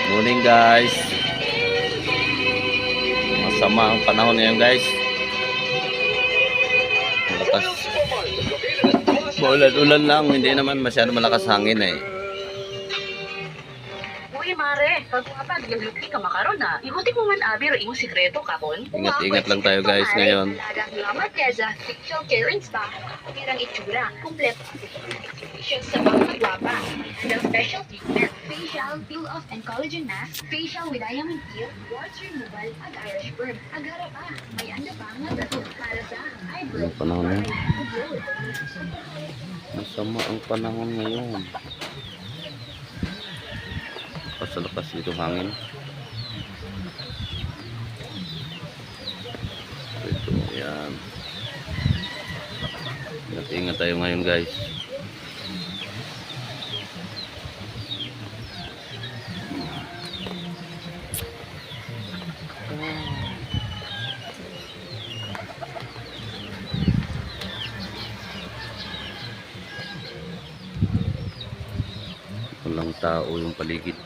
Morning guys. Masama ang panahon ngayon guys. Malakas. Maulan-ulan lang, hindi naman masyado malakas hangin eh. Uy, mare, pag-uapag, laglupi ka makaroon na. Ikuti mo man abi, ro imong sikreto kapon. Ingat-ingat lang tayo guys ngayon. Salamat kaya sa facial care and spa. Pirang itsura, kompleto. Facial sa mga gwapa. The special treatment, facial, peel-off and collagen mask, facial with diamond peel, warts removal, ag Irish burn. Agara pa, may anda pa nga dato para sa eyebrow. Ang panahon ngayon. Masama ang panahon ngayon. Lakas dito hangin. Ito, yan. Ingat tayo ngayon guys. Walang tao yung paligid.